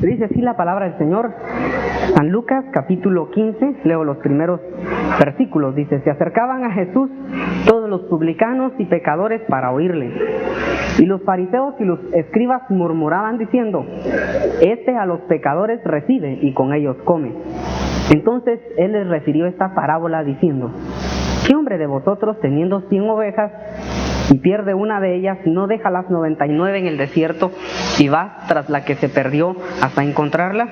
Dice así la palabra del Señor, San Lucas capítulo 15, leo los primeros versículos. Dice: se acercaban a Jesús todos los publicanos y pecadores para oírle. Y los fariseos y los escribas murmuraban diciendo: este a los pecadores recibe y con ellos come. Entonces él les refirió esta parábola diciendo: ¿qué hombre de vosotros, teniendo 100 ovejas, y pierde una de ellas, no deja las 99 en el desierto y va tras la que se perdió hasta encontrarla?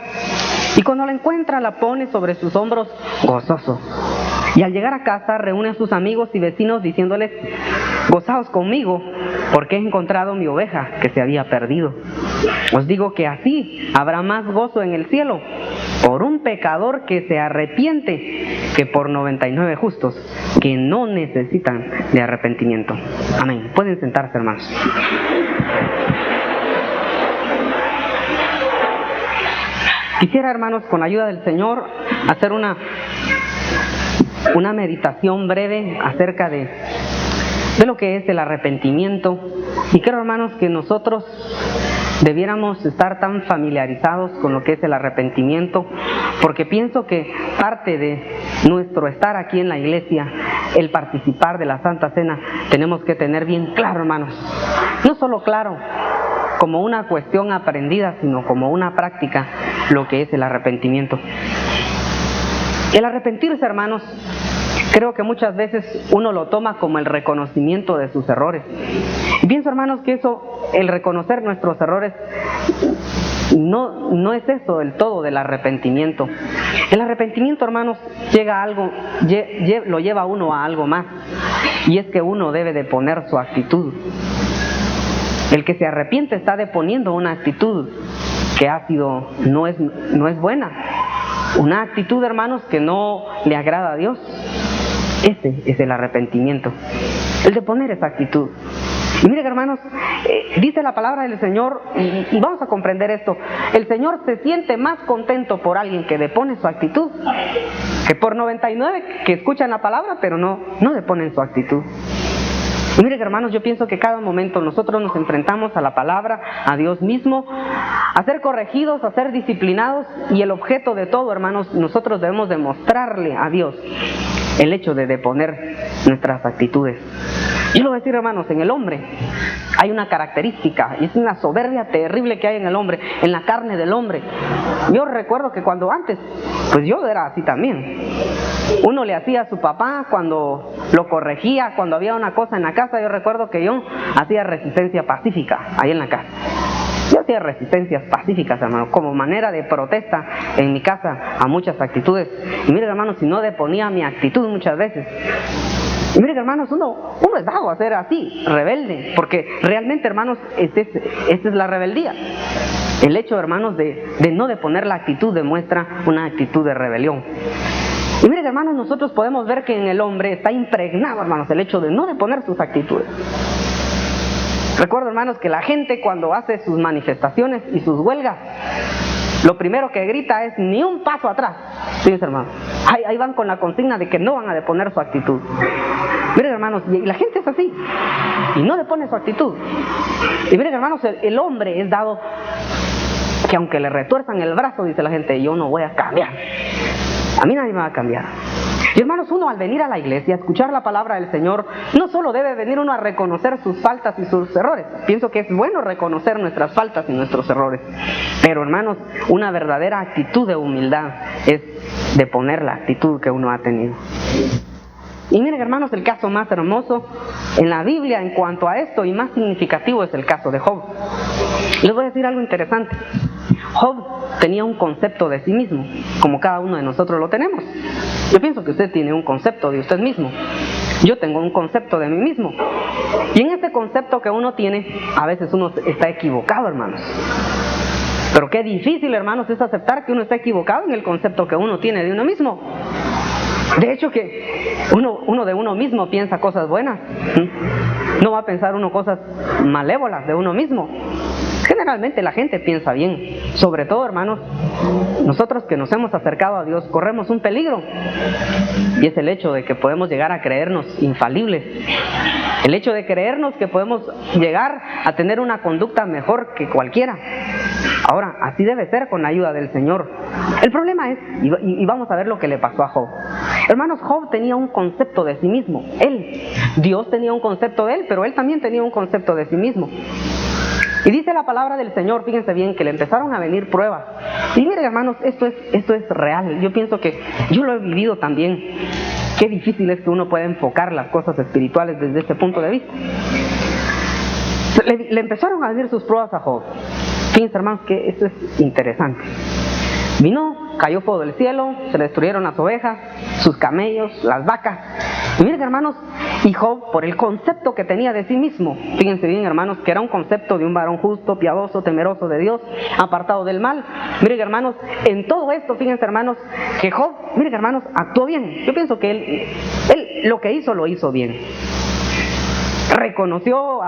Y cuando la encuentra, la pone sobre sus hombros gozoso. Y al llegar a casa, reúne a sus amigos y vecinos diciéndoles: gozaos conmigo, porque he encontrado mi oveja que se había perdido. Os digo que así habrá más gozo en el cielo por un pecador que se arrepiente que por 99 justos que no necesitan de arrepentimiento. Amén. Pueden sentarse, hermanos. Quisiera, hermanos, con ayuda del Señor, hacer una meditación breve acerca de lo que es el arrepentimiento. Y creo, hermanos, que nosotros debiéramos estar tan familiarizados con lo que es el arrepentimiento, porque pienso que parte de nuestro estar aquí en la iglesia, el participar de la Santa Cena, tenemos que tener bien claro, hermanos, no solo claro como una cuestión aprendida, sino como una práctica, lo que es el arrepentimiento. El arrepentirse, hermanos, creo que muchas veces uno lo toma como el reconocimiento de sus errores. Y pienso, hermanos, que el reconocer nuestros errores, no es eso del todo del arrepentimiento. El arrepentimiento, hermanos, lo lleva a uno a algo más, y es que uno debe de poner su actitud. El que se arrepiente está deponiendo una actitud que no es buena, una actitud, hermanos, que no le agrada a Dios. Ese es el arrepentimiento, el de poner esa actitud. Y miren, hermanos, dice la palabra del Señor, y vamos a comprender esto: el Señor se siente más contento por alguien que depone su actitud que por 99 que escuchan la palabra pero no deponen su actitud. Y miren, hermanos, yo pienso que cada momento nosotros nos enfrentamos a la palabra, a Dios mismo, a ser corregidos, a ser disciplinados, y el objeto de todo, hermanos, nosotros debemos demostrarle a Dios el hecho de deponer nuestras actitudes. Yo lo voy a decir, hermanos, en el hombre hay una característica, y es una soberbia terrible que hay en el hombre, en la carne del hombre. Yo recuerdo que cuando antes, pues yo era así también. Uno le hacía a su papá cuando lo corregía, cuando había una cosa en la casa. Yo recuerdo que yo hacía resistencia pacífica ahí en la casa. Yo hacía resistencias pacíficas, hermanos, como manera de protesta en mi casa a muchas actitudes. Y miren, hermanos, si no deponía mi actitud muchas veces. Y miren, hermanos, uno es dado a ser así, rebelde, porque realmente, hermanos, esta es la rebeldía. El hecho, hermanos, de no deponer la actitud demuestra una actitud de rebelión. Y miren, hermanos, nosotros podemos ver que en el hombre está impregnado, hermanos, el hecho de no deponer sus actitudes. Recuerdo, hermanos, que la gente cuando hace sus manifestaciones y sus huelgas, lo primero que grita es: ni un paso atrás. Sí, hermanos, ahí van con la consigna de que no van a deponer su actitud. Miren, hermanos, y la gente es así, y no depone su actitud. Y miren, hermanos, el hombre es dado que aunque le retuerzan el brazo, dice la gente, yo no voy a cambiar. A mí nadie me va a cambiar. Y hermanos, uno al venir a la iglesia, a escuchar la palabra del Señor, no solo debe venir uno a reconocer sus faltas y sus errores. Pienso que es bueno reconocer nuestras faltas y nuestros errores. Pero, hermanos, una verdadera actitud de humildad es de poner la actitud que uno ha tenido. Y miren, hermanos, el caso más hermoso en la Biblia en cuanto a esto y más significativo es el caso de Job. Les voy a decir algo interesante. Job tenía un concepto de sí mismo, como cada uno de nosotros lo tenemos. Yo pienso que usted tiene un concepto de usted mismo. Yo tengo un concepto de mí mismo. Y en ese concepto que uno tiene, a veces uno está equivocado, hermanos. Pero qué difícil, hermanos, es aceptar que uno está equivocado en el concepto que uno tiene de uno mismo. De hecho, que uno de uno mismo piensa cosas buenas. No va a pensar uno cosas malévolas de uno mismo. Generalmente la gente piensa bien. Sobre todo, hermanos, nosotros que nos hemos acercado a Dios corremos un peligro, y es el hecho de que podemos llegar a creernos infalibles. El hecho de creernos que podemos llegar a tener una conducta mejor que cualquiera. Ahora, así debe ser con la ayuda del Señor. El problema es, y vamos a ver lo que le pasó a Job. Hermanos, Job tenía un concepto de sí mismo. Dios tenía un concepto de él, pero él también tenía un concepto de sí mismo. Y dice la palabra del Señor, fíjense bien, que le empezaron a venir pruebas. Y miren, hermanos, esto es real. Yo pienso que yo lo he vivido también. Qué difícil es que uno pueda enfocar las cosas espirituales desde este punto de vista. Le empezaron a venir sus pruebas a Job. Fíjense, hermanos, que esto es interesante. Vino, cayó fuego del cielo, se le destruyeron las ovejas, sus camellos, las vacas. Y miren, hermanos, y Job, por el concepto que tenía de sí mismo, fíjense bien, hermanos, que era un concepto de un varón justo, piadoso, temeroso de Dios, apartado del mal. Miren, hermanos, en todo esto, fíjense, hermanos, que Job, miren, hermanos, actuó bien. Yo pienso que él lo que hizo, lo hizo bien. Reconoció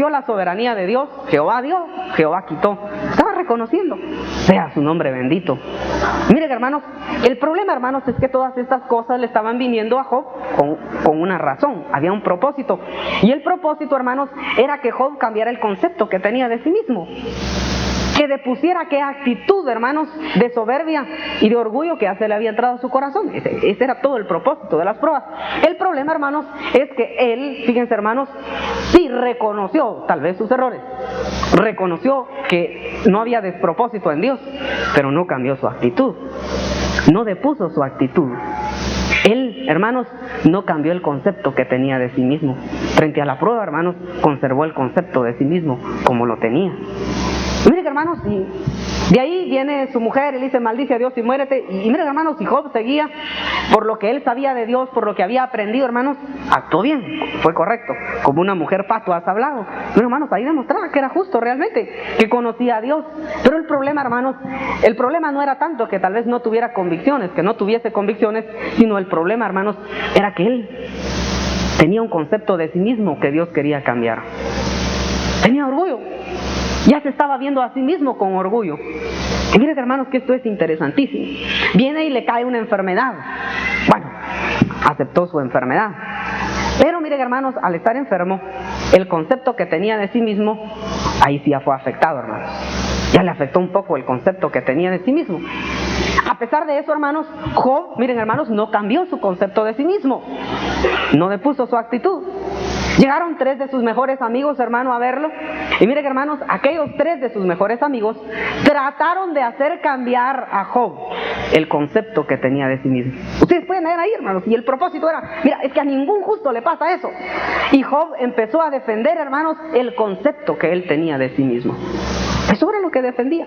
la soberanía de Dios. Jehová dio, Jehová quitó. Estaba reconociendo. Sea su nombre bendito. Miren, hermanos, el problema, hermanos, es que todas estas cosas le estaban viniendo a Job con una razón. Había un propósito. Y el propósito, hermanos, era que Job cambiara el concepto que tenía de sí mismo. Que depusiera qué actitud, hermanos, de soberbia y de orgullo que ya se le había entrado a su corazón. Ese era todo el propósito de las pruebas. El problema, hermanos, es que él, fíjense, hermanos, sí reconoció tal vez sus errores, reconoció que no había despropósito en Dios, pero no cambió su actitud, no depuso su actitud. Él, hermanos, no cambió el concepto que tenía de sí mismo. Frente a la prueba, hermanos, conservó el concepto de sí mismo como lo tenía. Miren, hermanos, y de ahí viene su mujer y le dice: maldice a Dios y muérete. Y miren, hermanos, y Job seguía por lo que él sabía de Dios, por lo que había aprendido, hermanos, actuó bien, fue correcto. Como una mujer fatua has hablado. Miren, hermanos, ahí demostraba que era justo realmente, que conocía a Dios. Pero el problema, hermanos, el problema no era tanto que tal vez no tuviera convicciones, que no tuviese convicciones, sino el problema, hermanos, era que él tenía un concepto de sí mismo que Dios quería cambiar. Tenía orgullo. Ya se estaba viendo a sí mismo con orgullo. Y miren, hermanos, que esto es interesantísimo. Viene y le cae una enfermedad. Bueno, aceptó su enfermedad. Pero miren, hermanos, al estar enfermo, el concepto que tenía de sí mismo, ahí sí ya fue afectado, hermanos. Ya le afectó un poco el concepto que tenía de sí mismo. A pesar de eso, hermanos, Job, miren, hermanos, no cambió su concepto de sí mismo. No depuso su actitud. Llegaron 3 de sus mejores amigos, hermano, a verlo. Y miren, hermanos, aquellos 3 de sus mejores amigos trataron de hacer cambiar a Job el concepto que tenía de sí mismo. Ustedes pueden leer ahí, hermanos. Y el propósito era: mira, es que a ningún justo le pasa eso. Y Job empezó a defender, hermanos, el concepto que él tenía de sí mismo. Eso era lo que defendía.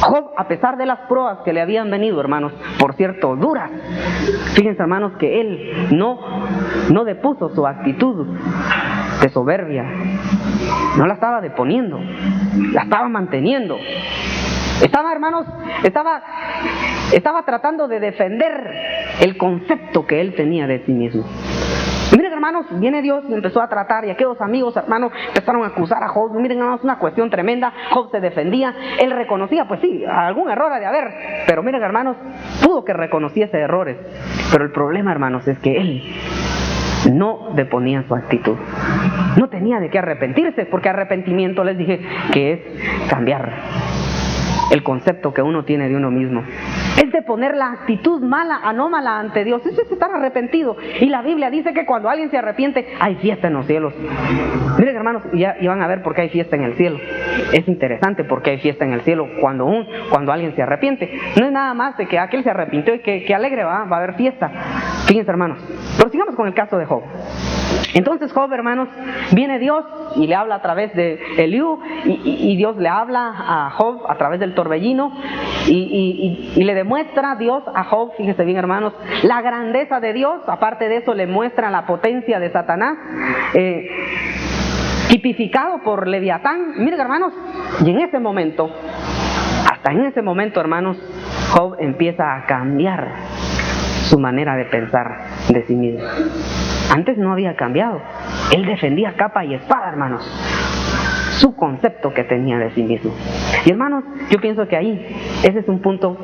Job, a pesar de las pruebas que le habían venido, hermanos, por cierto, duras, fíjense, hermanos, que él no depuso su actitud de soberbia. No la estaba deponiendo, la estaba manteniendo. Estaba, hermanos, estaba tratando de defender el concepto que él tenía de sí mismo. Y miren, hermanos, viene Dios y empezó a tratar, y aquellos amigos, hermanos, empezaron a acusar a Job. Miren, hermanos, una cuestión tremenda. Job se defendía, él reconocía, pues sí, algún error ha de haber, pero miren, hermanos, pudo que reconociese errores, pero el problema, hermanos, es que él no deponía su actitud. No tenía de qué arrepentirse, porque arrepentimiento, les dije, que es cambiar el concepto que uno tiene de uno mismo. Es de poner la actitud mala, anómala ante Dios. Eso es estar arrepentido. Y la Biblia dice que cuando alguien se arrepiente, hay fiesta en los cielos. Miren, hermanos, ya van a ver por qué hay fiesta en el cielo. Es interesante por qué hay fiesta en el cielo cuando alguien se arrepiente. No es nada más de que aquel se arrepintió y que alegre va a haber fiesta. Fíjense, hermanos. Pero sigamos con el caso de Job. Entonces Job, hermanos, viene Dios y le habla a través de Eliú, y Dios le habla a Job a través del torbellino, y le demuestra Dios a Job, fíjense bien, hermanos, la grandeza de Dios. Aparte de eso, le muestra la potencia de Satanás, tipificado por Leviatán. Miren, hermanos, y en ese momento, hasta en ese momento, hermanos, Job empieza a cambiar su manera de pensar de sí mismo. Antes no había cambiado. Él defendía capa y espada, hermanos, su concepto que tenía de sí mismo. Y, hermanos, yo pienso que ahí, ese es un punto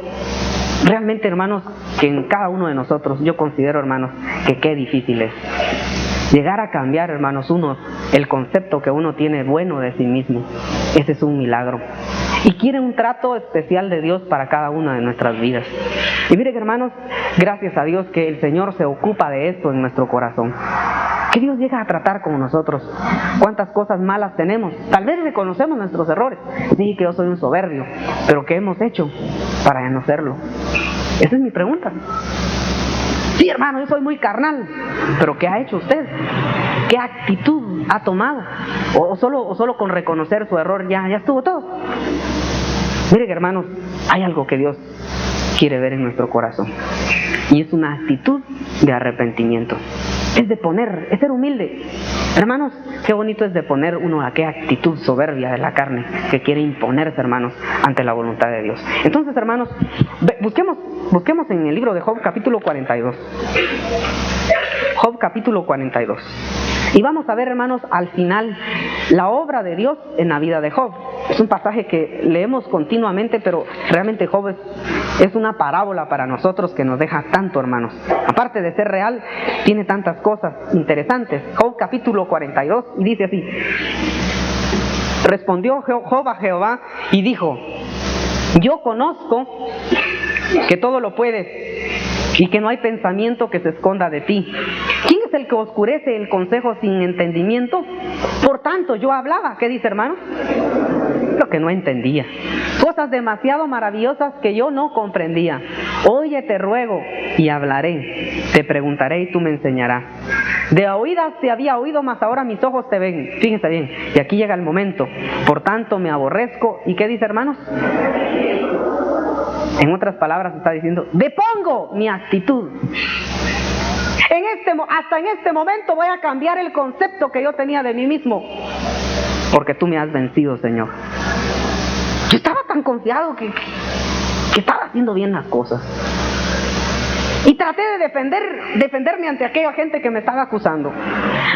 realmente, hermanos, que en cada uno de nosotros, yo considero, hermanos, que qué difícil es llegar a cambiar, hermanos, el concepto que uno tiene bueno de sí mismo. Ese es un milagro. y quiere un trato especial de Dios para cada una de nuestras vidas. Y miren, hermanos, gracias a Dios que el Señor se ocupa de esto en nuestro corazón. Que Dios llega a tratar con nosotros. Cuántas cosas malas tenemos. Tal vez reconocemos nuestros errores. Sí, que yo soy un soberbio, pero ¿qué hemos hecho para no serlo? Esa es mi pregunta. Sí, hermano, yo soy muy carnal, pero ¿qué ha hecho usted? ¿Qué actitud ha tomado? ¿O solo con reconocer su error ya estuvo todo? Miren, hermanos, hay algo que Dios quiere ver en nuestro corazón, y es una actitud de arrepentimiento. Es ser humilde. Hermanos, qué bonito es deponer uno aquella actitud soberbia de la carne que quiere imponerse, hermanos, ante la voluntad de Dios. Entonces, hermanos, busquemos en el libro de Job capítulo 42. Job capítulo 42. Y vamos a ver, hermanos, al final la obra de Dios en la vida de Job. Es un pasaje que leemos continuamente, pero realmente Job es una parábola para nosotros que nos deja tanto, hermanos. Aparte de ser real, tiene tantas cosas interesantes. Job capítulo 42, y dice así: respondió Job a Jehová y dijo: yo conozco que todo lo puedes y que no hay pensamiento que se esconda de ti. ¿Quién es el que oscurece el consejo sin entendimiento? Por tanto yo hablaba, ¿qué dice, hermano? Lo que no entendía, cosas demasiado maravillosas que yo no comprendía. Oye, te ruego y hablaré, te preguntaré y tú me enseñarás. De oídas te había oído, mas ahora mis ojos te ven. Fíjense bien, y aquí llega el momento. Por tanto me aborrezco. ¿Y qué dice, hermanos? En otras palabras está diciendo: depongo mi actitud. Hasta en este momento voy a cambiar el concepto que yo tenía de mí mismo, porque tú me has vencido, Señor. Yo estaba tan confiado que estaba haciendo bien las cosas, y traté de defenderme ante aquella gente que me estaba acusando.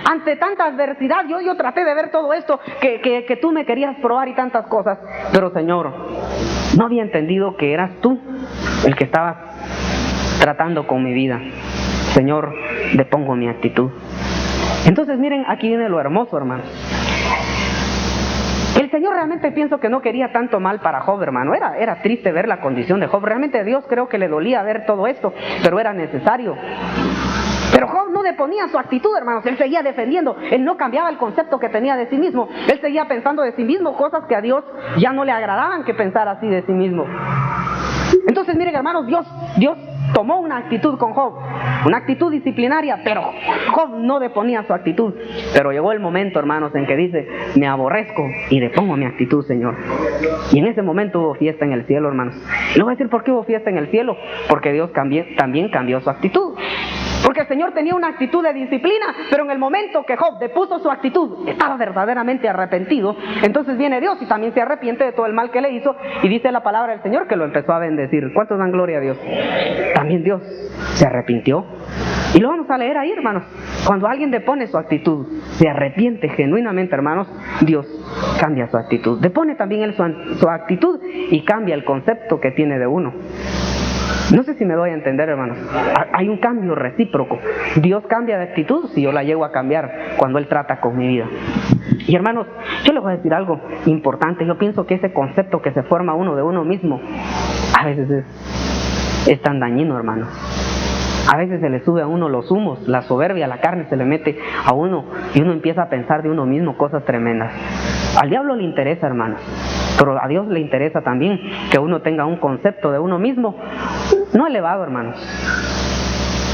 Ante tanta adversidad, yo traté de ver todo esto que tú me querías probar y tantas cosas. Pero, Señor, no había entendido que eras tú el que estabas tratando con mi vida. Señor, depongo mi actitud. Entonces, miren, aquí viene lo hermoso, hermanos. El Señor realmente pienso que no quería tanto mal para Job, hermano. Era triste ver la condición de Job. Realmente a Dios creo que le dolía ver todo esto, pero era necesario. Pero Job no deponía su actitud, hermanos. Él seguía defendiendo. Él no cambiaba el concepto que tenía de sí mismo. Él seguía pensando de sí mismo cosas que a Dios ya no le agradaban que pensara así de sí mismo. Entonces, miren, hermanos, Dios tomó una actitud con Job, una actitud disciplinaria, pero Job no deponía su actitud. Pero llegó el momento, hermanos, en que dice: me aborrezco y depongo mi actitud, Señor. Y en ese momento hubo fiesta en el cielo, hermanos. Y le voy a decir por qué hubo fiesta en el cielo: porque Dios también cambió su actitud. Porque el Señor tenía una actitud de disciplina, pero en el momento que Job depuso su actitud, estaba verdaderamente arrepentido. Entonces viene Dios y también se arrepiente de todo el mal que le hizo, y dice la palabra del Señor que lo empezó a bendecir. ¿Cuántos dan gloria a Dios? También Dios se arrepintió. Y lo vamos a leer ahí, hermanos. Cuando alguien depone su actitud, se arrepiente genuinamente, hermanos, Dios cambia su actitud. Depone también él su actitud y cambia el concepto que tiene de uno. No sé si me doy a entender, hermanos. Hay un cambio recíproco. Dios cambia de actitud si yo la llego a cambiar cuando Él trata con mi vida. Y, hermanos, yo les voy a decir algo importante. Yo pienso que ese concepto que se forma uno de uno mismo a veces es tan dañino, hermanos. A veces se le sube a uno los humos, la soberbia, la carne se le mete a uno y uno empieza a pensar de uno mismo cosas tremendas. Al diablo le interesa, hermanos, pero a Dios le interesa también que uno tenga un concepto de uno mismo no elevado, hermanos.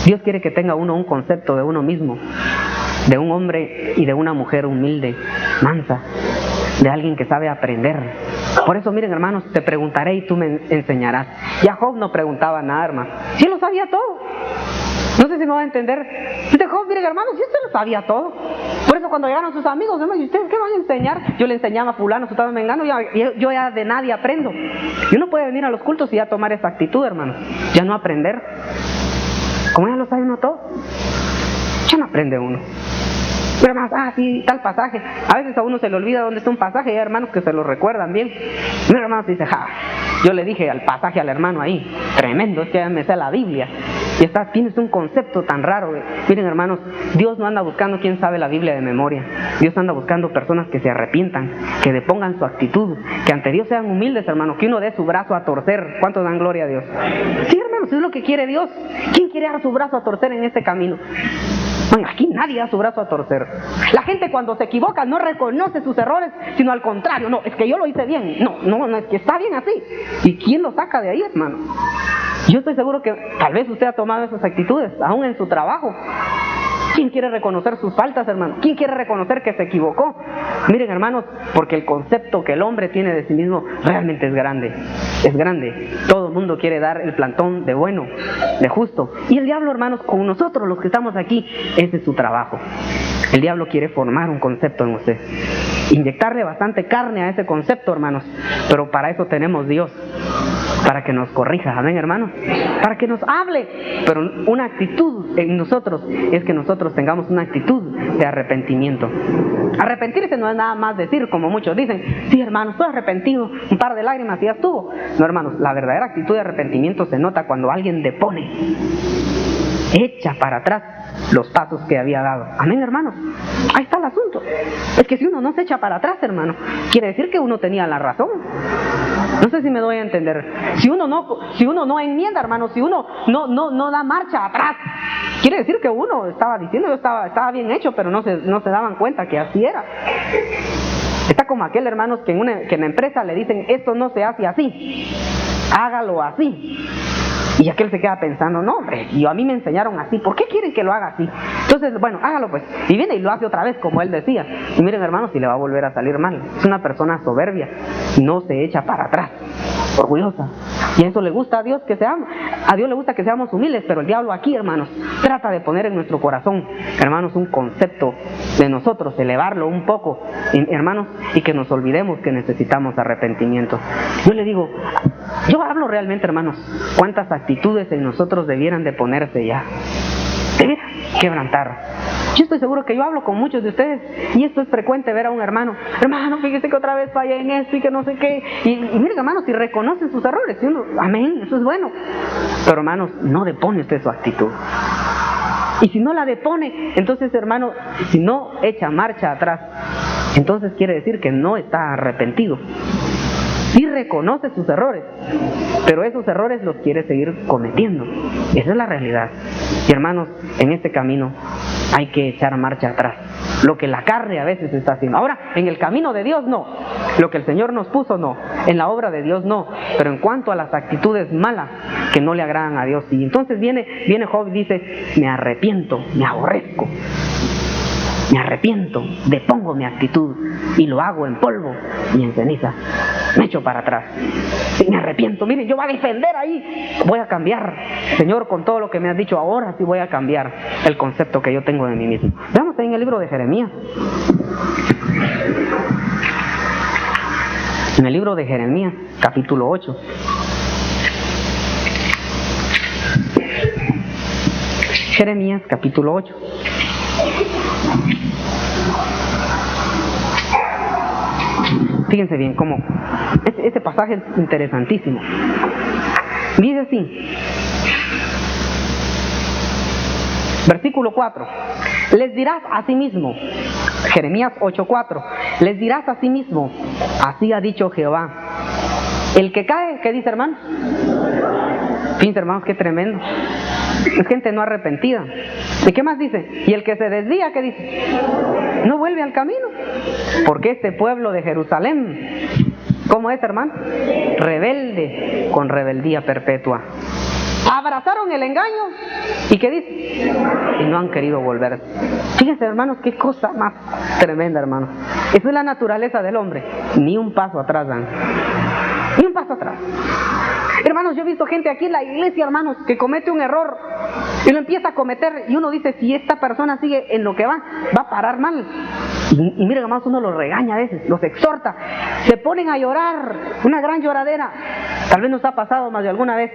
Dios quiere que tenga uno un concepto de uno mismo, de un hombre y de una mujer humilde, mansa, de alguien que sabe aprender. Por eso, miren, hermanos, te preguntaré y tú me enseñarás. Ya Job no preguntaba nada, hermano. Sí lo sabía todo. No sé si me va a entender. Dice Job: miren, hermanos, sí se lo sabía todo. Por eso cuando llegaron sus amigos, ¿y ustedes qué van a enseñar? Yo le enseñaba a fulano, a mengano, yo ya de nadie aprendo. Y uno puede venir a los cultos y ya tomar esa actitud, hermanos. Ya no aprender. Como ya lo sabe uno todo, ya no aprende uno. Pero hermanos, sí, tal pasaje. A veces a uno se le olvida dónde está un pasaje y hay hermanos que se lo recuerdan bien. Mi hermano dice: yo le dije al pasaje al hermano ahí, tremendo, es que ya me sé la Biblia. Y tienes un concepto tan raro. Miren, hermanos, Dios no anda buscando quién sabe la Biblia de memoria. Dios anda buscando personas que se arrepientan, que depongan su actitud, que ante Dios sean humildes, hermanos, que uno dé su brazo a torcer. ¿Cuántos dan gloria a Dios? Sí, hermanos, es lo que quiere Dios. ¿Quién quiere dar su brazo a torcer en este camino? Bueno, aquí nadie da su brazo a torcer. La gente cuando se equivoca no reconoce sus errores, sino al contrario, no, es que yo lo hice bien. No, es que está bien así. ¿Y quién lo saca de ahí, hermano? Yo estoy seguro que tal vez usted ha tomado esas actitudes, aún en su trabajo. ¿Quién quiere reconocer sus faltas, hermano? ¿Quién quiere reconocer que se equivocó? Miren, hermanos, porque el concepto que el hombre tiene de sí mismo realmente es grande. Es grande. Todo el mundo quiere dar el plantón de bueno, de justo. Y el diablo, hermanos, con nosotros los que estamos aquí, ese es su trabajo. El diablo quiere formar un concepto en usted. Inyectarle bastante carne a ese concepto, hermanos. Pero para eso tenemos Dios. Para que nos corrija, amén, hermanos, para que nos hable, pero una actitud en nosotros es que nosotros tengamos una actitud de arrepentimiento. Arrepentirse no es nada más decir, como muchos dicen, sí, hermano, estoy arrepentido, un par de lágrimas y ya estuvo. No, hermanos, la verdadera actitud de arrepentimiento se nota cuando alguien depone, echa para atrás los pasos que había dado. Amén, hermanos. Ahí está el asunto. Es que si uno no se echa para atrás, hermano, quiere decir que uno tenía la razón. No sé si me doy a entender. Si uno no enmienda, hermano, si uno no da marcha atrás, quiere decir que uno estaba diciendo, yo estaba bien hecho, pero no se daban cuenta que así era. Está como aquel, hermanos, que en la empresa le dicen, esto no se hace así, hágalo así. Y aquel se queda pensando, no, hombre, y a mí me enseñaron así, ¿por qué quieren que lo haga así? Entonces, bueno, hágalo pues. Y viene y lo hace otra vez, como él decía. Y miren, hermanos, si le va a volver a salir mal. Es una persona soberbia, no se echa para atrás, orgullosa. Y a eso le gusta a Dios que seamos. A Dios le gusta que seamos humildes, pero el diablo aquí, hermanos, trata de poner en nuestro corazón, hermanos, un concepto de nosotros, elevarlo un poco, hermanos, y que nos olvidemos que necesitamos arrepentimiento. Yo le digo, yo hablo realmente, hermanos, cuántas actitudes en nosotros debieran de ponerse ya, debieran quebrantar. Yo estoy seguro que yo hablo con muchos de ustedes y esto es frecuente, ver a un hermano, fíjese que otra vez falla en esto y que no sé qué, y miren, hermanos, si reconocen sus errores, ¿sí? Amén, eso es bueno, pero hermanos, no depone usted su actitud. Y si no la depone, entonces, hermano, si no echa marcha atrás, entonces quiere decir que no está arrepentido. Sí reconoce sus errores, pero esos errores los quiere seguir cometiendo. Esa es la realidad. Y hermanos, en este camino hay que echar marcha atrás. Lo que la carne a veces está haciendo. Ahora, en el camino de Dios no. Lo que el Señor nos puso no. En la obra de Dios no. Pero en cuanto a las actitudes malas que no le agradan a Dios, sí. Entonces viene Job y dice, me arrepiento, me aborrezco. Me arrepiento, depongo mi actitud y lo hago en polvo y en ceniza. Me echo para atrás. Me arrepiento, miren, yo voy a defender ahí. Voy a cambiar, Señor, con todo lo que me has dicho. Ahora sí voy a cambiar el concepto que yo tengo de mí mismo. Veamos ahí en el libro de Jeremías. En el libro de Jeremías, capítulo 8. Jeremías, capítulo 8. Fíjense bien cómo este pasaje es interesantísimo. Dice así, versículo 4, les dirás a sí mismo, Jeremías 8:4, les dirás a sí mismo, así ha dicho Jehová, el que cae, ¿qué dice, hermanos? Fíjense, hermanos, qué tremendo. Es gente no arrepentida. ¿Y qué más dice? Y el que se desvía, ¿qué dice? No vuelve al camino. Porque este pueblo de Jerusalén, ¿cómo es, hermano? Rebelde con rebeldía perpetua. Abrazaron el engaño. ¿Y qué dice? Y no han querido volver. Fíjense, hermanos, qué cosa más tremenda, hermanos. Esa es la naturaleza del hombre. Ni un paso atrás dan. Ni un paso atrás. Hermanos, yo he visto gente aquí en la iglesia, hermanos, que comete un error y lo empieza a cometer y uno dice, si esta persona sigue en lo que va a parar mal. Y miren, hermanos, uno los regaña a veces, los exhorta, se ponen a llorar, una gran lloradera. Tal vez nos ha pasado más de alguna vez.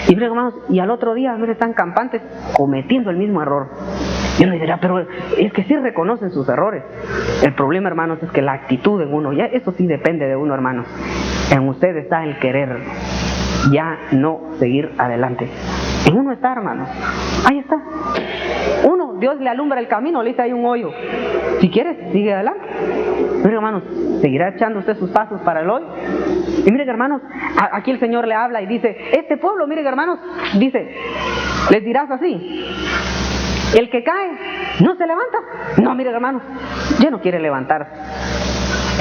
Y miren, hermanos, y al otro día, miren, están campantes cometiendo el mismo error. Y uno dirá, pero es que sí reconocen sus errores. El problema, hermanos, es que la actitud en uno, ya eso sí depende de uno, hermanos. En usted está el querer ya no seguir adelante. En uno está, hermanos. Ahí está. Uno, Dios le alumbra el camino, le dice hay un hoyo. Si quieres, sigue adelante. Mire, hermanos, seguirá echando usted sus pasos para el hoyo. Y miren, hermanos, aquí el Señor le habla y dice, este pueblo, miren, hermanos, dice, les dirás así: el que cae no se levanta. No, miren, hermanos, ya no quiere levantarse.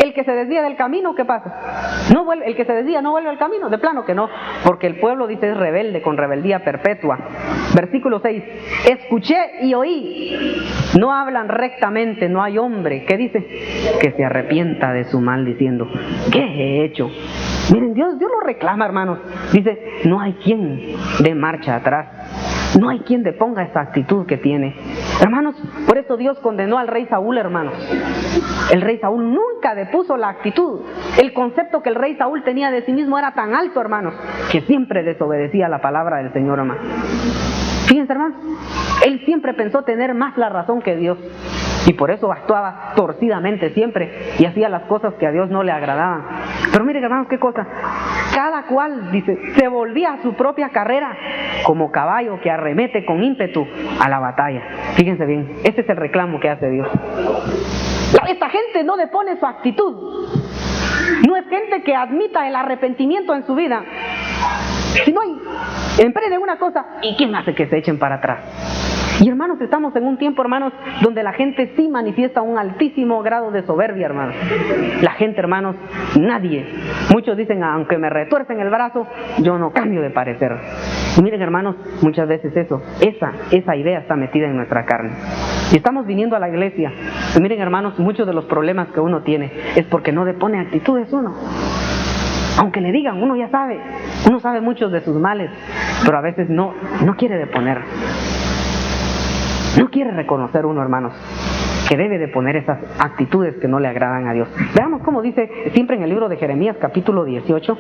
El que se desvía del camino, ¿qué pasa? No vuelve, el que se desvía no vuelve al camino, de plano que no, porque el pueblo, dice, es rebelde con rebeldía perpetua. Versículo 6, escuché y oí, no hablan rectamente, no hay hombre, ¿qué dice? Que se arrepienta de su mal, diciendo, ¿qué he hecho? Miren, Dios lo reclama, hermanos. Dice, no hay quien dé marcha atrás. No hay quien deponga esa actitud que tiene. Hermanos, por eso Dios condenó al rey Saúl, hermanos. El rey Saúl nunca depuso la actitud. El concepto que el rey Saúl tenía de sí mismo era tan alto, hermanos, que siempre desobedecía la palabra del Señor, hermanos. Fíjense, hermanos, él siempre pensó tener más la razón que Dios. Y por eso actuaba torcidamente siempre y hacía las cosas que a Dios no le agradaban. Pero miren, hermanos, qué cosa. Cada cual, dice, se volvía a su propia carrera como caballo que arremete con ímpetu a la batalla. Fíjense bien, este es el reclamo que hace Dios. Esta gente no depone su actitud. No es gente que admita el arrepentimiento en su vida. Si no hay, emprenden una cosa, ¿y quién hace que se echen para atrás? Y hermanos, estamos en un tiempo, hermanos, donde la gente sí manifiesta un altísimo grado de soberbia, hermanos. La gente, hermanos, nadie. Muchos dicen, aunque me retuercen el brazo, yo no cambio de parecer. Y miren, hermanos, muchas veces esa idea está metida en nuestra carne. Y estamos viniendo a la iglesia. Y miren, hermanos, muchos de los problemas que uno tiene es porque no depone actitudes uno. Aunque le digan, uno ya sabe. Uno sabe muchos de sus males, pero a veces no quiere deponer. No quiere reconocer uno, hermanos, que debe de poner esas actitudes que no le agradan a Dios. Veamos cómo dice siempre en el libro de Jeremías, capítulo 18.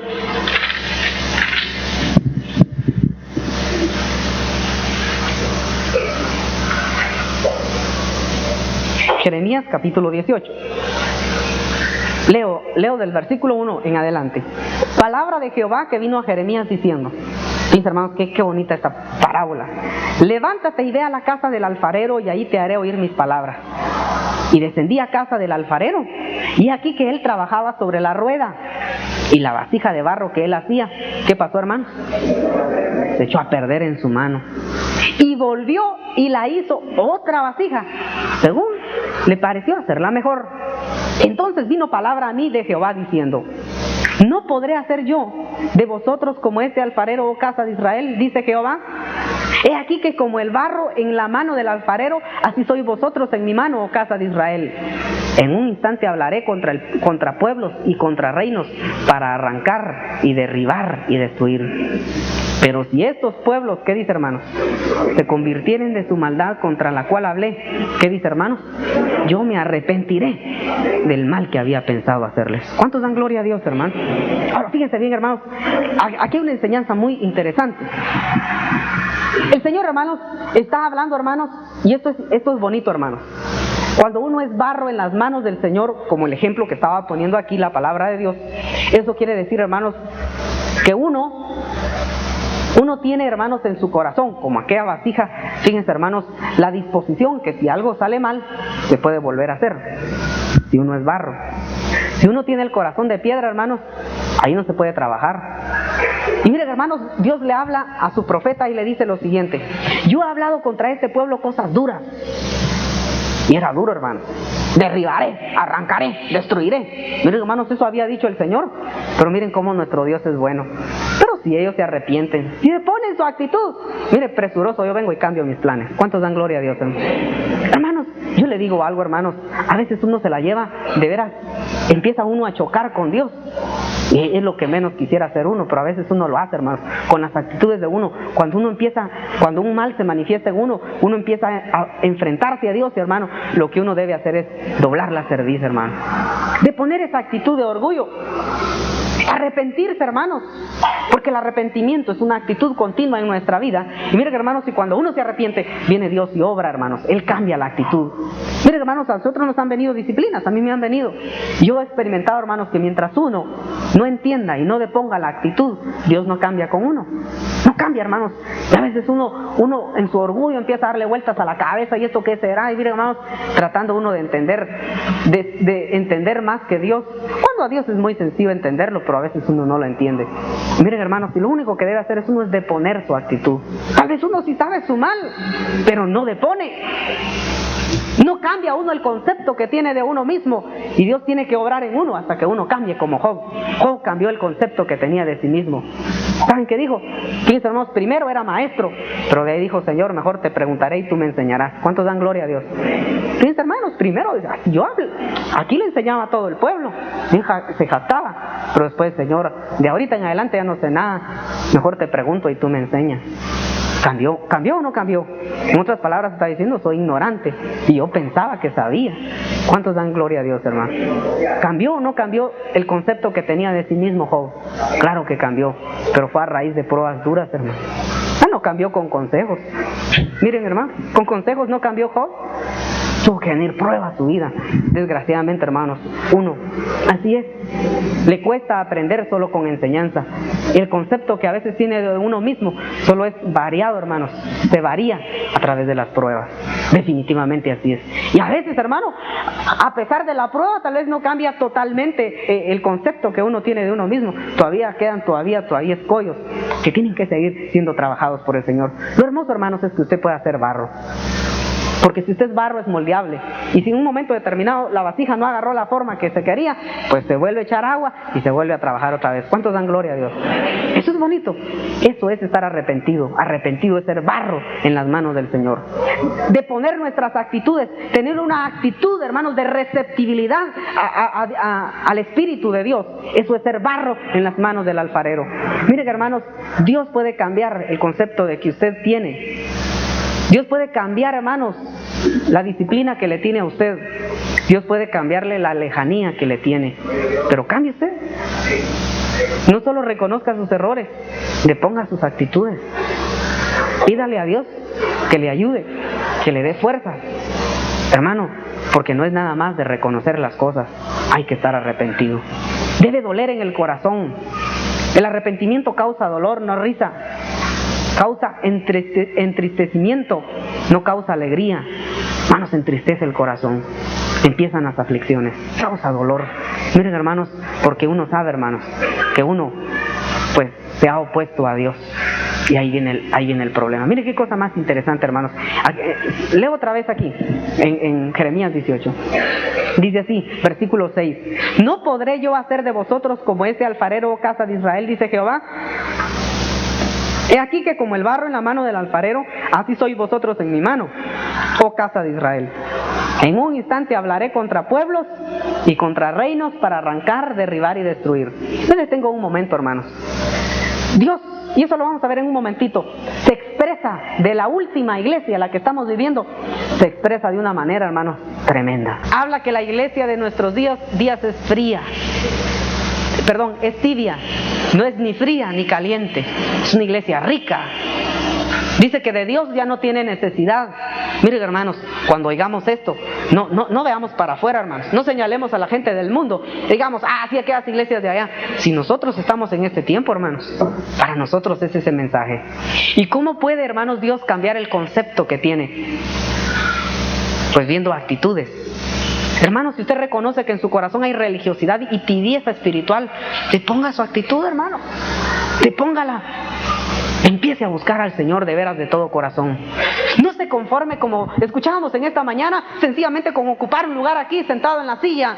Jeremías, capítulo 18. Leo del versículo 1 en adelante. Palabra de Jehová que vino a Jeremías diciendo. Fíjense, hermanos, qué bonita esta parábola. Levántate y ve a la casa del alfarero y ahí te haré oír mis palabras. Y descendí a casa del alfarero y aquí que él trabajaba sobre la rueda y la vasija de barro que él hacía. ¿Qué pasó, hermanos? Se echó a perder en su mano. Y volvió y la hizo otra vasija, según le pareció hacerla mejor. Entonces vino palabra a mí de Jehová diciendo: ¿no podré hacer yo de vosotros como este alfarero, oh casa de Israel? Dice Jehová. He aquí que como el barro en la mano del alfarero, así sois vosotros en mi mano, oh casa de Israel. En un instante hablaré contra pueblos y contra reinos para arrancar y derribar y destruir. Pero si estos pueblos, ¿qué dice, hermanos? Se convirtieren de su maldad contra la cual hablé, ¿qué dice, hermanos? Yo me arrepentiré del mal que había pensado hacerles. ¿Cuántos dan gloria a Dios, hermanos? Ahora, fíjense bien, hermanos, aquí hay una enseñanza muy interesante. El Señor, hermanos, está hablando, hermanos, y esto es bonito, hermanos. Cuando uno es barro en las manos del Señor, como el ejemplo que estaba poniendo aquí la palabra de Dios, eso quiere decir, hermanos, que uno tiene, hermanos, en su corazón, como aquella vasija, fíjense, hermanos, la disposición que si algo sale mal, se puede volver a hacer, si uno es barro. Si uno tiene el corazón de piedra, hermanos, ahí no se puede trabajar. Y miren, hermanos, Dios le habla a su profeta y le dice lo siguiente: yo he hablado contra este pueblo cosas duras. Y era duro, hermano. Derribaré, arrancaré, destruiré. Miren, hermanos, eso había dicho el Señor. Pero miren cómo nuestro Dios es bueno. Pero si ellos se arrepienten, si se ponen su actitud, mire, presuroso, yo vengo y cambio mis planes. ¿Cuántos dan gloria a Dios, hermanos? Hermanos, yo le digo algo, hermanos. A veces uno se la lleva, de veras, empieza uno a chocar con Dios. Y es lo que menos quisiera hacer uno, pero a veces uno lo hace, hermanos, con las actitudes de uno. Cuando un mal se manifiesta en uno empieza a enfrentarse a Dios, y hermano, lo que uno debe hacer es doblar la cerviz, hermano. De poner esa actitud de orgullo. Arrepentirse, hermanos, porque el arrepentimiento es una actitud continua en nuestra vida. Y miren, hermanos, y cuando uno se arrepiente, viene Dios y obra, hermanos. Él cambia la actitud. Miren, hermanos, a nosotros nos han venido disciplinas, a mí me han venido. Yo he experimentado, hermanos, que mientras uno no entienda y no deponga la actitud, Dios no cambia con uno. No cambia, hermanos. A veces veces uno en su orgullo empieza a darle vueltas a la cabeza, ¿y esto qué será? Y miren, hermanos, tratando uno de entender más que Dios, cuando a Dios es muy sencillo entenderlo, pero a veces uno no lo entiende. Miren, hermanos, y lo único que debe hacer es uno es deponer su actitud. Tal vez uno sí sabe su mal, pero no depone. No cambia uno el concepto que tiene de uno mismo, y Dios tiene que obrar en uno hasta que uno cambie, como Job. Job cambió el concepto que tenía de sí mismo. ¿Saben qué dijo? Fíjense, hermanos, primero era maestro, pero de ahí dijo: Señor, mejor te preguntaré y tú me enseñarás. ¿Cuántos dan gloria a Dios? Fíjense, hermanos, primero yo aquí le enseñaba a todo el pueblo, se jactaba, pero después: Señor, de ahorita en adelante ya no sé nada, mejor te pregunto y tú me enseñas. ¿Cambió o no cambió? En otras palabras está diciendo: soy ignorante y yo pensaba que sabía. ¿Cuántos dan gloria a Dios, hermano? ¿Cambió o no cambió el concepto que tenía de sí mismo Job? Claro que cambió, pero fue a raíz de pruebas duras, hermano. No cambió con consejos. Miren, hermano, con consejos no cambió Job. Tuvo que venir prueba a su vida. Desgraciadamente, hermanos, así es, le cuesta aprender solo con enseñanza. El concepto que a veces tiene de uno mismo solo es variado, hermanos, se varía a través de las pruebas. Definitivamente así es. Y a veces, hermano, a pesar de la prueba, tal vez no cambia totalmente el concepto que uno tiene de uno mismo. Todavía quedan escollos que tienen que seguir siendo trabajados por el Señor. Lo hermoso, hermanos, es que usted pueda hacer barro. Porque si usted es barro, es moldeable. Y si en un momento determinado la vasija no agarró la forma que se quería, pues se vuelve a echar agua y se vuelve a trabajar otra vez. ¿Cuántos dan gloria a Dios? Eso es bonito. Eso es estar arrepentido. Arrepentido es ser barro en las manos del Señor. De poner nuestras actitudes, tener una actitud, hermanos, de receptibilidad al Espíritu de Dios. Eso es ser barro en las manos del alfarero. Miren, hermanos, Dios puede cambiar el concepto de que usted tiene. Dios puede cambiar, hermanos, la disciplina que le tiene a usted. Dios puede cambiarle la lejanía que le tiene. Pero cambie usted. No solo reconozca sus errores, deponga sus actitudes. Pídale a Dios que le ayude, que le dé fuerza. Hermano, porque no es nada más de reconocer las cosas, hay que estar arrepentido. Debe doler en el corazón. El arrepentimiento causa dolor, no risa. Causa entristecimiento, no causa alegría. Hermanos, entristece el corazón. Empiezan las aflicciones, causa dolor. Miren, hermanos, porque uno sabe, hermanos, que uno pues se ha opuesto a Dios. Y ahí viene el problema. Miren qué cosa más interesante, hermanos. Leo otra vez aquí, en Jeremías 18. Dice así, versículo 6. ¿No podré yo hacer de vosotros como ese alfarero, oh casa de Israel, dice Jehová? He aquí que como el barro en la mano del alfarero, así sois vosotros en mi mano, oh casa de Israel. En un instante hablaré contra pueblos y contra reinos para arrancar, derribar y destruir. Yo les tengo un momento, hermanos. Dios, y eso lo vamos a ver en un momentito, se expresa de la última iglesia, la que estamos viviendo, se expresa de una manera, hermanos, tremenda. Habla que la iglesia de nuestros días es fría. Es tibia, no es ni fría ni caliente, es una iglesia rica. Dice que de Dios ya no tiene necesidad. Miren, hermanos, cuando oigamos esto, no veamos para afuera, hermanos, no señalemos a la gente del mundo, digamos, sí, aquellas iglesias de allá. Si nosotros estamos en este tiempo, hermanos, para nosotros es ese mensaje. ¿Y cómo puede, hermanos, Dios cambiar el concepto que tiene? Pues viendo actitudes. Hermanos, si usted reconoce que en su corazón hay religiosidad y tibieza espiritual, deponga su actitud, hermano. Depóngala. Empiece a buscar al Señor de veras de todo corazón. No se conforme, como escuchábamos en esta mañana, sencillamente con ocupar un lugar aquí sentado en la silla.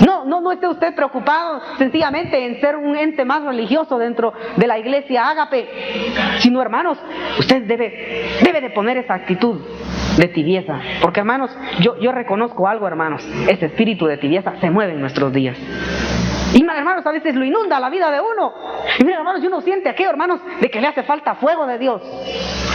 No esté usted preocupado sencillamente en ser un ente más religioso dentro de la iglesia Ágape, sino, hermanos, usted debe de poner esa actitud de tibieza, porque, hermanos, yo reconozco algo, hermanos, ese espíritu de tibieza se mueve en nuestros días. Y, hermanos, a veces lo inunda la vida de uno. Y mira, hermanos, y uno siente aquello, hermanos, de que le hace falta fuego de Dios,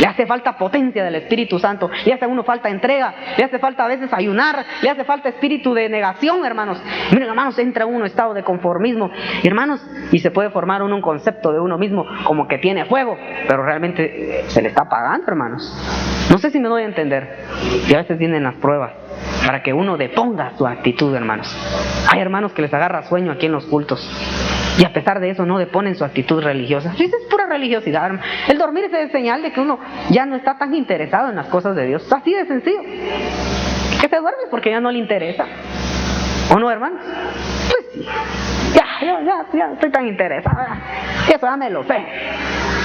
le hace falta potencia del Espíritu Santo, le hace a uno falta entrega, le hace falta a veces ayunar, le hace falta espíritu de negación, hermanos. Miren, hermanos, entra uno en estado de conformismo, hermanos, y se puede formar uno un concepto de uno mismo como que tiene fuego, pero realmente se le está apagando, hermanos. No sé si me doy a entender. Y a veces vienen las pruebas para que uno deponga su actitud, hermanos. Hay hermanos que les agarra sueño aquí en los cultos. Y a pesar de eso no deponen su actitud religiosa. Esa es pura religiosidad, hermano. El dormirse es señal de que uno ya no está tan interesado en las cosas de Dios. Así de sencillo. Que se duerme porque ya no le interesa. ¿O no, hermanos? Pues sí. Ya estoy tan interesado. Eso ya me lo sé.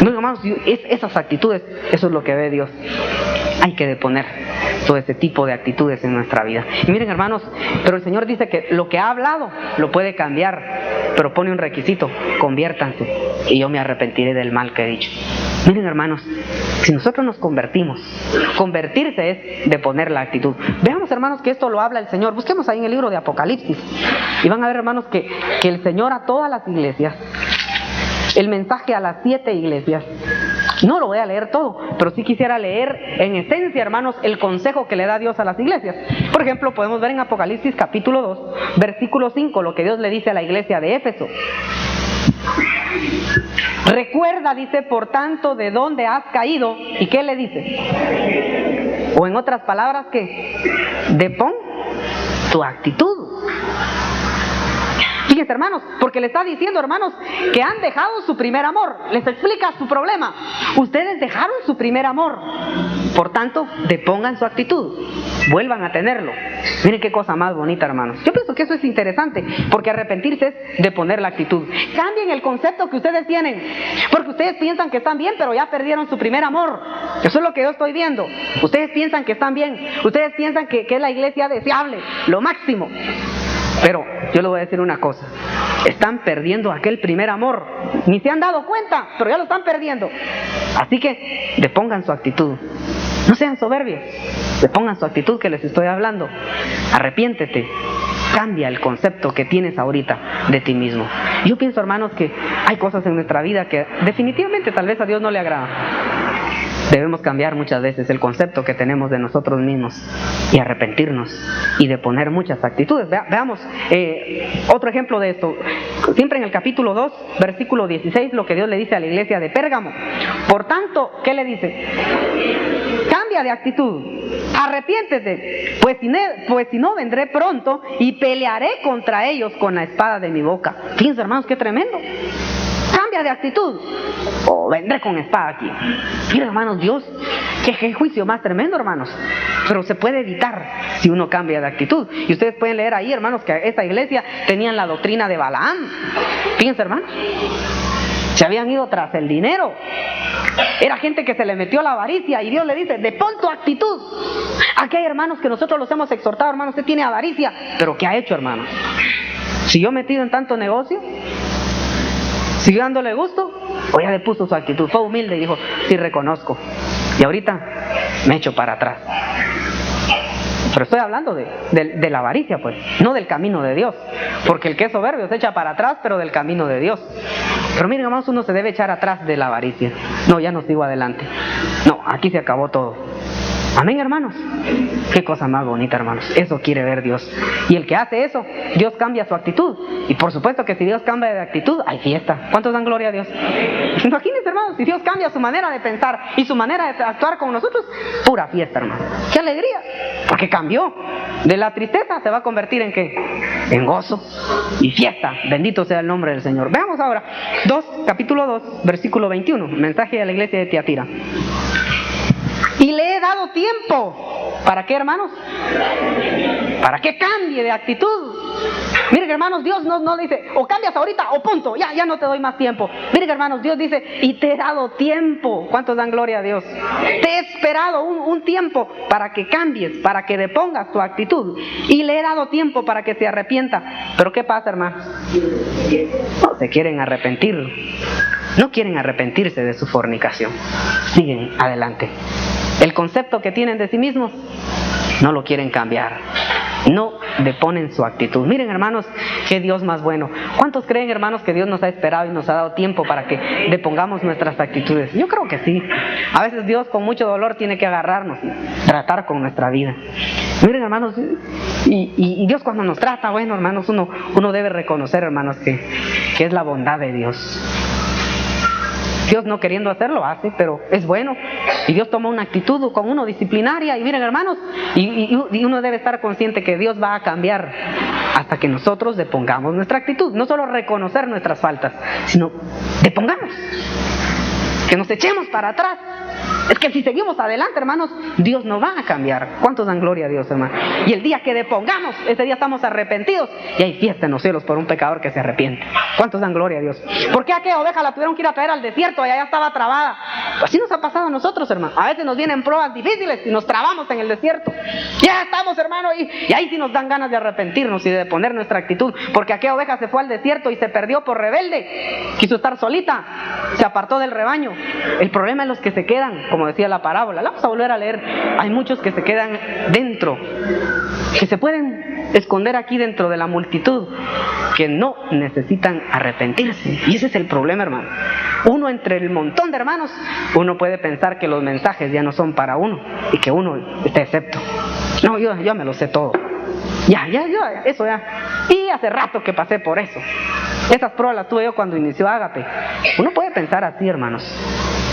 No, hermanos, esas actitudes, eso es lo que ve Dios. Hay que deponer todo ese tipo de actitudes en nuestra vida. Y miren, hermanos, pero el Señor dice que lo que ha hablado lo puede cambiar, pero pone un requisito: conviértanse y yo me arrepentiré del mal que he dicho. Miren, hermanos, si nosotros nos convertimos, convertirse es deponer la actitud. Veamos, hermanos, que esto lo habla el Señor. Busquemos ahí en el libro de Apocalipsis y van a ver, hermanos, que el Señor a todas las iglesias, el mensaje a las 7 iglesias, no lo voy a leer todo, pero sí quisiera leer en esencia, hermanos, el consejo que le da Dios a las iglesias. Por ejemplo, podemos ver en Apocalipsis capítulo 2, versículo 5, lo que Dios le dice a la iglesia de Éfeso. Recuerda, dice, por tanto, de dónde has caído. ¿Y qué le dice? O en otras palabras, ¿qué? Depón tu actitud. Fíjense, hermanos, porque le está diciendo, hermanos, que han dejado su primer amor. Les explica su problema. Ustedes dejaron su primer amor. Por tanto, depongan su actitud. Vuelvan a tenerlo. Miren qué cosa más bonita, hermanos. Yo pienso que eso es interesante, porque arrepentirse es deponer la actitud. Cambien el concepto que ustedes tienen, porque ustedes piensan que están bien, pero ya perdieron su primer amor. Eso es lo que yo estoy viendo. Ustedes piensan que están bien. Ustedes piensan que es la iglesia deseable, lo máximo. Pero yo les voy a decir una cosa: están perdiendo aquel primer amor. Ni se han dado cuenta, pero ya lo están perdiendo. Así que depongan su actitud. No sean soberbios. Depongan su actitud que les estoy hablando. Arrepiéntete. Cambia el concepto que tienes ahorita de ti mismo. Yo pienso, hermanos, que hay cosas en nuestra vida que definitivamente tal vez a Dios no le agrada. Debemos cambiar muchas veces el concepto que tenemos de nosotros mismos y arrepentirnos y deponer muchas actitudes. Veamos otro ejemplo de esto. Siempre en el capítulo 2, versículo 16, lo que Dios le dice a la iglesia de Pérgamo. Por tanto, ¿qué le dice? Cambia de actitud, arrepiéntete, pues si no vendré pronto y pelearé contra ellos con la espada de mi boca. Fíjense, hermanos, qué tremendo. Cambia de actitud o vendré con espada aquí. Mira, hermanos, Dios, qué juicio más tremendo, hermanos. Pero se puede evitar si uno cambia de actitud. Y ustedes pueden leer ahí, hermanos, que esta iglesia tenían la doctrina de Balaam. Fíjense, hermanos, se habían ido tras el dinero. Era gente que se le metió la avaricia y Dios le dice: depón tu actitud. Aquí hay hermanos que nosotros los hemos exhortado: hermano, usted tiene avaricia. Pero ¿qué ha hecho, hermano? ¿Siguió metido en tanto negocio? ¿Siguió dándole gusto? ¿O ya le puso su actitud? Fue humilde y dijo: sí, reconozco. Y ahorita me echo para atrás. Pero estoy hablando de la avaricia, pues, no del camino de Dios. Porque el que es soberbio se echa para atrás, pero del camino de Dios. Pero miren, hermanos, uno se debe echar atrás de la avaricia. No, ya no sigo adelante. No, aquí se acabó todo. Amén, hermanos. Qué cosa más bonita, hermanos. Eso quiere ver Dios. Y el que hace eso, Dios cambia su actitud. Y por supuesto que si Dios cambia de actitud, hay fiesta. ¿Cuántos dan gloria a Dios? Imagínense, hermanos, si Dios cambia su manera de pensar y su manera de actuar con nosotros, pura fiesta, hermanos. ¡Qué alegría! Porque cambió. De la tristeza se va a convertir en ¿qué? En gozo y fiesta. Bendito sea el nombre del Señor. Veamos ahora capítulo 2, versículo 21. Mensaje a la iglesia de Tiatira. Y le he dado tiempo. ¿Para qué, hermanos? Para que cambie de actitud. Miren, hermanos, Dios no dice: o cambias ahorita o punto, ya no te doy más tiempo. Miren, hermanos, Dios dice: y te he dado tiempo. ¿Cuántos dan gloria a Dios? Te he esperado un tiempo para que cambies, para que depongas tu actitud. Y le he dado tiempo para que se arrepienta. Pero ¿qué pasa, hermanos? No se quieren arrepentir. No quieren arrepentirse de su fornicación. Siguen adelante. El concepto que tienen de sí mismos no lo quieren cambiar. No deponen su actitud. Miren, hermanos, qué Dios más bueno. ¿Cuántos creen, hermanos, que Dios nos ha esperado y nos ha dado tiempo para que depongamos nuestras actitudes? Yo creo que sí. A veces Dios con mucho dolor tiene que agarrarnos y tratar con nuestra vida. Miren, hermanos, y Dios cuando nos trata, bueno, hermanos, uno debe reconocer, hermanos, que es la bondad de Dios. Dios no queriendo hacerlo hace, pero es bueno. Y Dios toma una actitud con uno disciplinaria. Y miren, hermanos, y uno debe estar consciente que Dios va a cambiar hasta que nosotros depongamos nuestra actitud. No solo reconocer nuestras faltas, sino depongamos. Que nos echemos para atrás. Es que si seguimos adelante, hermanos, Dios no va a cambiar. ¿Cuántos dan gloria a Dios, hermano? Y el día que depongamos, ese día estamos arrepentidos y hay fiesta en los cielos por un pecador que se arrepiente. ¿Cuántos dan gloria a Dios? ¿Por qué aquella oveja la tuvieron que ir a traer al desierto y allá estaba trabada? Así nos ha pasado a nosotros, hermano. A veces nos vienen pruebas difíciles y nos trabamos en el desierto. Ya estamos, hermano, y ahí sí nos dan ganas de arrepentirnos y de deponer nuestra actitud. Porque aquella oveja se fue al desierto y se perdió por rebelde. Quiso estar solita, se apartó del rebaño. El problema es los que se quedan, como decía la parábola. La vamos a volver a leer. Hay muchos que se quedan dentro, que se pueden esconder aquí dentro de la multitud, que no necesitan arrepentirse. Y ese es el problema, hermano. Uno entre el montón de hermanos, uno puede pensar que los mensajes ya no son para uno y que uno está excepto. No, yo me lo sé todo. Eso ya. Y hace rato que pasé por eso. Esas pruebas las tuve yo cuando inició Ágape. Uno puede pensar así, hermanos.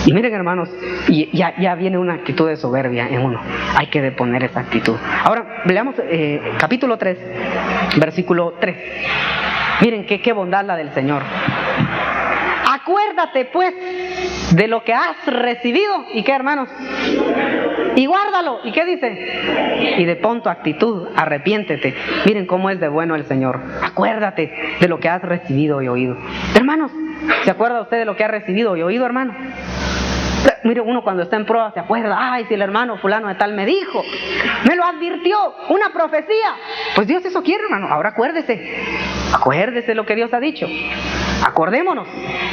Y miren, hermanos, y ya viene una actitud de soberbia en uno. Hay que deponer esa actitud. Ahora, leamos capítulo 3, versículo 3. Miren qué bondad la del Señor. Acuérdate, pues, de lo que has recibido. ¿Y qué, hermanos? Y guárdalo. ¿Y qué dice? Y depón tu actitud, arrepiéntete. Miren cómo es de bueno el Señor. Acuérdate de lo que has recibido y oído. Hermanos, ¿se acuerda usted de lo que ha recibido y oído, hermano? Mire, uno cuando está en prueba se acuerda, ay, si el hermano fulano de tal me dijo, me lo advirtió, una profecía. Pues Dios eso quiere, hermano. Ahora acuérdese lo que Dios ha dicho. Acordémonos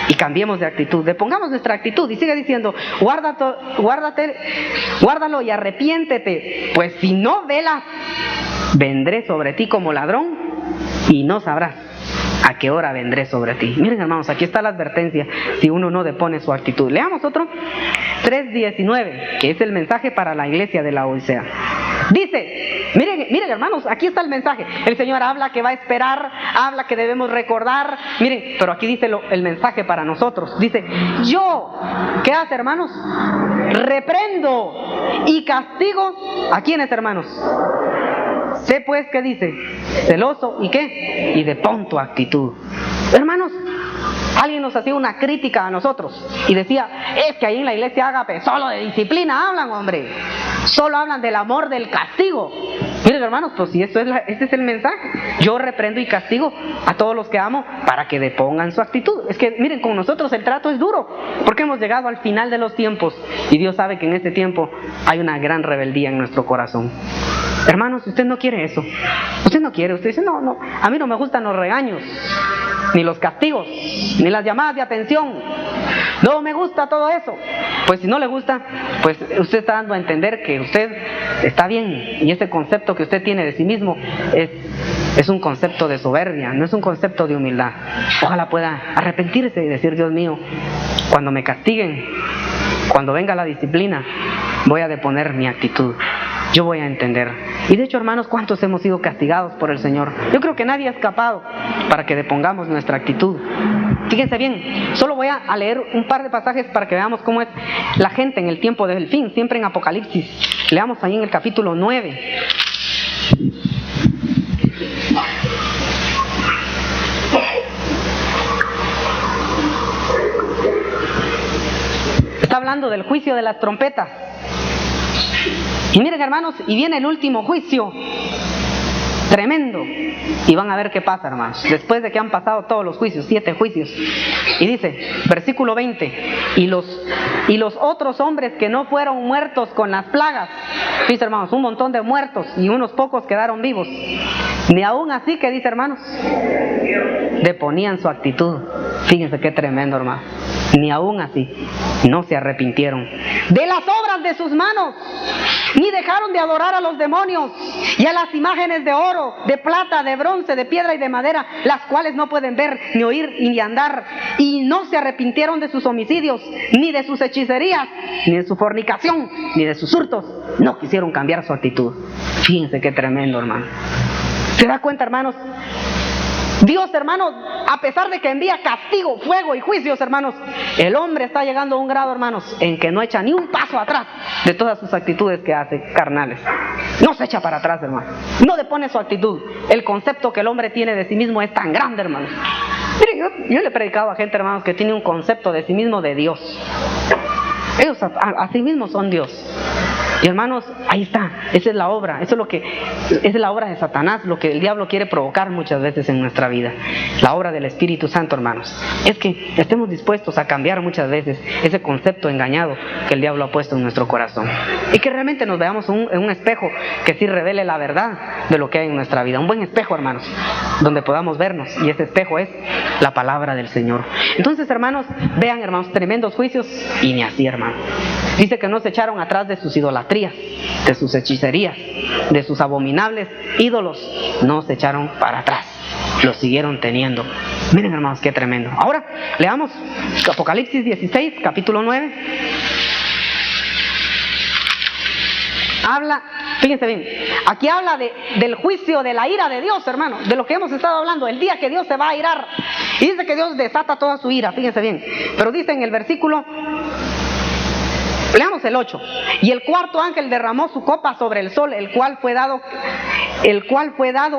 y cambiemos de actitud, depongamos nuestra actitud. Y sigue diciendo, guárdalo y arrepiéntete, pues si no velas, vendré sobre ti como ladrón y no sabrás a qué hora vendré sobre ti. Miren, hermanos, aquí está la advertencia si uno no depone su actitud. Leamos otro, 3:19, que es el mensaje para la iglesia de la Odisea. Dice, miren, hermanos, aquí está el mensaje. El Señor habla que va a esperar, habla que debemos recordar. Miren, pero aquí dice el mensaje para nosotros. Dice, yo, ¿qué hace, hermanos? Reprendo y castigo a quienes, hermanos. Sé pues que dice, celoso y qué, y depón tu actitud. Hermanos, alguien nos hacía una crítica a nosotros y decía, es que ahí en la iglesia Ágape solo de disciplina hablan, hombre, solo hablan del amor del castigo. Miren, hermanos, pues si este es el mensaje. Yo reprendo y castigo a todos los que amo para que depongan su actitud. Es que miren, con nosotros el trato es duro, porque hemos llegado al final de los tiempos y Dios sabe que en este tiempo hay una gran rebeldía en nuestro corazón. Hermanos, si usted no quiere eso, usted dice, no, a mí no me gustan los regaños, ni los castigos, ni las llamadas de atención, no me gusta todo eso. Pues si no le gusta, pues usted está dando a entender que usted está bien, y ese concepto que usted tiene de sí mismo es un concepto de soberbia, no es un concepto de humildad. Ojalá pueda arrepentirse y decir, Dios mío, cuando me castiguen, cuando venga la disciplina, voy a deponer mi actitud. Yo voy a entender. Y de hecho, hermanos, ¿cuántos hemos sido castigados por el Señor? Yo creo que nadie ha escapado para que depongamos nuestra actitud. Fíjense bien, solo voy a leer un par de pasajes para que veamos cómo es la gente en el tiempo del fin, siempre en Apocalipsis. Leamos ahí en el capítulo 9. Está hablando del juicio de las trompetas. Y miren, hermanos, y viene el último juicio, tremendo, y van a ver qué pasa, hermanos, después de que han pasado todos los juicios, 7 juicios. Y dice, versículo 20, y los otros hombres que no fueron muertos con las plagas, dice, hermanos, un montón de muertos y unos pocos quedaron vivos, ni aún así, que dice, hermanos, deponían su actitud. Fíjense qué tremendo, hermano. Ni aún así no se arrepintieron de las obras de sus manos, ni dejaron de adorar a los demonios y a las imágenes de oro, de plata, de bronce, de piedra y de madera, las cuales no pueden ver, ni oír, ni andar. Y no se arrepintieron de sus homicidios, ni de sus hechicerías, ni de su fornicación, ni de sus hurtos. No quisieron cambiar su actitud. Fíjense qué tremendo, hermano. ¿Se da cuenta, hermanos? Dios, hermanos, a pesar de que envía castigo, fuego y juicios, hermanos, el hombre está llegando a un grado, hermanos, en que no echa ni un paso atrás de todas sus actitudes que hace carnales. No se echa para atrás, hermano. No depone su actitud. El concepto que el hombre tiene de sí mismo es tan grande, hermanos. Mire, yo le he predicado a gente, hermanos, que tiene un concepto de sí mismo de Dios. Ellos a sí mismos son Dios. Y hermanos, ahí está, esa es la obra, esa es la obra de Satanás, lo que el diablo quiere provocar muchas veces en nuestra vida. La obra del Espíritu Santo, hermanos, es que estemos dispuestos a cambiar muchas veces ese concepto engañado que el diablo ha puesto en nuestro corazón. Y que realmente nos veamos en un espejo que sí revele la verdad de lo que hay en nuestra vida. Un buen espejo, hermanos, donde podamos vernos, y ese espejo es la palabra del Señor. Entonces, hermanos, vean, hermanos, tremendos juicios, y ni así, hermano. Dice que no se echaron atrás de sus idolatrías, de sus hechicerías, de sus abominables ídolos. No se echaron para atrás, los siguieron teniendo. Miren, hermanos, qué tremendo. Ahora leamos Apocalipsis 16, capítulo 9. Habla, fíjense bien, aquí habla del juicio, de la ira de Dios, hermano, de lo que hemos estado hablando, el día que Dios se va a irar. Y dice que Dios desata toda su ira, fíjense bien. Pero dice en el versículo, leamos el 8. Y el cuarto ángel derramó su copa sobre el sol, el cual fue dado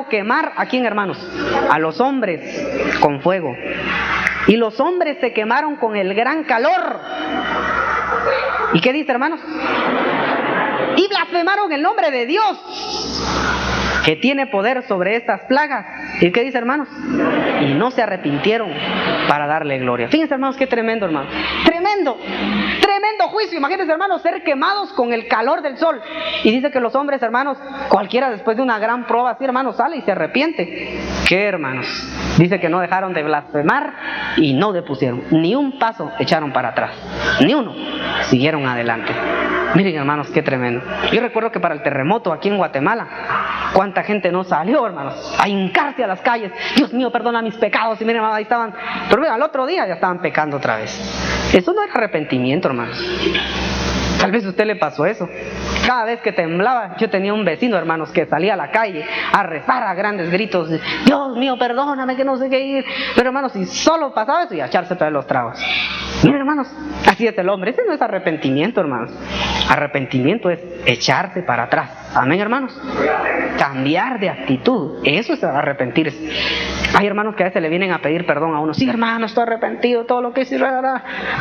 quemar, ¿a quién, hermanos? A los hombres con fuego. Y los hombres se quemaron con el gran calor. ¿Y qué dice, hermanos? Y blasfemaron el nombre de Dios, que tiene poder sobre estas plagas. ¿Y qué dice, hermanos? Y no se arrepintieron para darle gloria. Fíjense, hermanos, qué tremendo, hermano. Tremendo juicio. Imagínense, hermanos, ser quemados con el calor del sol. Y dice que los hombres, hermanos, cualquiera después de una gran prueba así, hermanos, sale y se arrepiente. ¿Qué, hermanos? Dice que no dejaron de blasfemar y no depusieron. Ni un paso echaron para atrás. Ni uno. Siguieron adelante. Miren, hermanos, qué tremendo. Yo recuerdo que para el terremoto aquí en Guatemala, cuánta gente no salió, hermanos, a hincarse a las calles. Dios mío, perdona mis pecados. Y miren, hermanos, ahí estaban. Pero mira, al otro día ya estaban pecando otra vez. Eso no era arrepentimiento, hermanos. Tal vez a usted le pasó eso. Cada vez que temblaba, yo tenía un vecino, hermanos, que salía a la calle a rezar a grandes gritos. Dios mío, perdóname, que no sé qué ir. Pero, hermanos, si solo pasaba eso, y a echarse todos los tragos. Miren, hermanos, así es el hombre. Ese no es arrepentimiento, hermanos. Arrepentimiento es echarse para atrás. Amén, hermanos. Cambiar de actitud. Eso es arrepentirse. Hay hermanos que a veces le vienen a pedir perdón a uno. Sí, hermano, estoy arrepentido, todo lo que hice.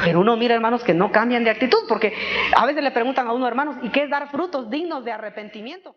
Pero uno mira, hermanos, que no cambian de actitud. Porque a veces le preguntan a uno, hermanos, ¿y qué es dar frutos dignos de arrepentimiento?